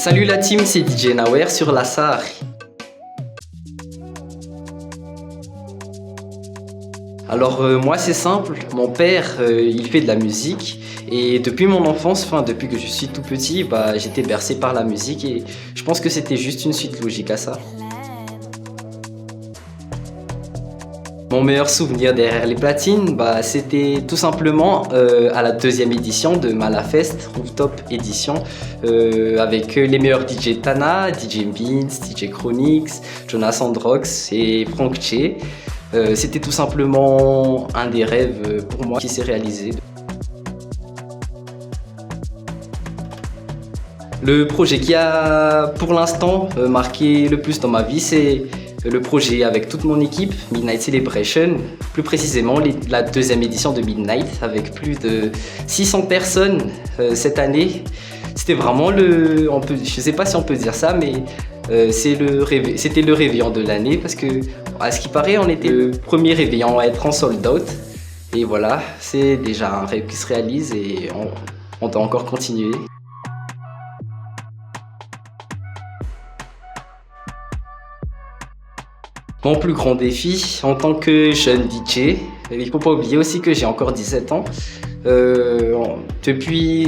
Salut la team, c'est DJ Nawer sur la SAR. Alors moi c'est simple, mon père il fait de la musique et depuis mon enfance, depuis que je suis tout petit, j'étais bercé par la musique et je pense que c'était juste une suite logique à ça. Mon meilleur souvenir derrière les platines, c'était tout simplement à la deuxième édition de Malafest, Rooftop Edition, avec les meilleurs DJ Tana, DJ Beans, DJ Chronix, Jonas Androx et Frank Che. C'était tout simplement un des rêves pour moi qui s'est réalisé. Le projet qui a pour l'instant marqué le plus dans ma vie, c'est le projet avec toute mon équipe, Midnight Celebration, plus précisément la deuxième édition de Midnight avec plus de 600 personnes cette année. C'était vraiment je sais pas si on peut dire ça, mais c'était le réveillon de l'année parce que, à ce qui paraît, on était le premier réveillon à être en sold out. Et voilà, c'est déjà un rêve qui se réalise et on doit encore continuer. Mon plus grand défi en tant que jeune DJ, il ne faut pas oublier aussi que j'ai encore 17 ans.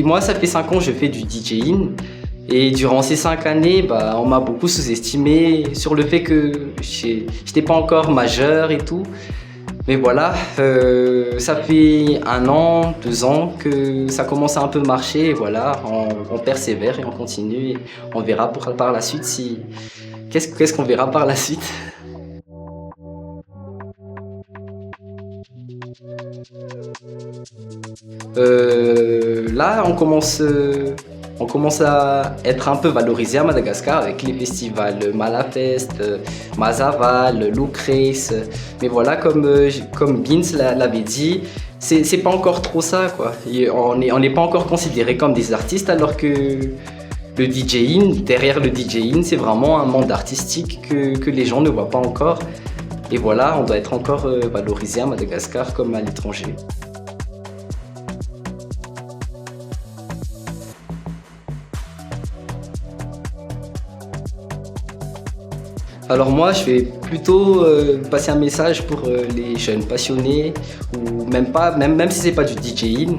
Moi, ça fait 5 ans que je fais du DJing. Et durant ces 5 années, on m'a beaucoup sous-estimé sur le fait que j'étais pas encore majeur et tout. Mais voilà, ça fait 1 an, 2 ans que ça commence à un peu marcher. Et voilà, on persévère et on continue. Et on verra par la suite qu'est-ce qu'on verra par la suite. Là, on commence à être un peu valorisé à Madagascar avec les festivals Malafest, Mazaval, Look Race. Mais voilà, comme Beans l'avait dit, c'est pas encore trop ça, quoi. On n'est pas encore considéré comme des artistes, alors que le DJing, derrière le DJing, c'est vraiment un monde artistique que les gens ne voient pas encore. Et voilà, on doit être encore valorisé à Madagascar comme à l'étranger. Alors moi, je vais plutôt passer un message pour les jeunes passionnés, ou même si c'est pas du DJing.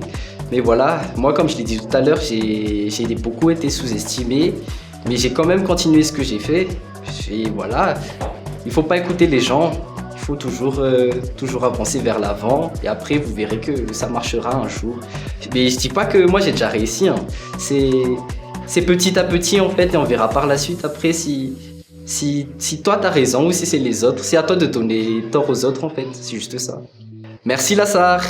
Mais voilà, moi comme je l'ai dit tout à l'heure, j'ai beaucoup été sous-estimé, mais j'ai quand même continué ce que j'ai fait. Et voilà, il faut pas écouter les gens, il faut toujours avancer vers l'avant et après vous verrez que ça marchera un jour. Mais je dis pas que moi j'ai déjà réussi, hein. C'est petit à petit en fait et on verra par la suite après si toi t'as raison ou si c'est les autres. C'est à toi de donner tort aux autres en fait, c'est juste ça. Merci Lassar.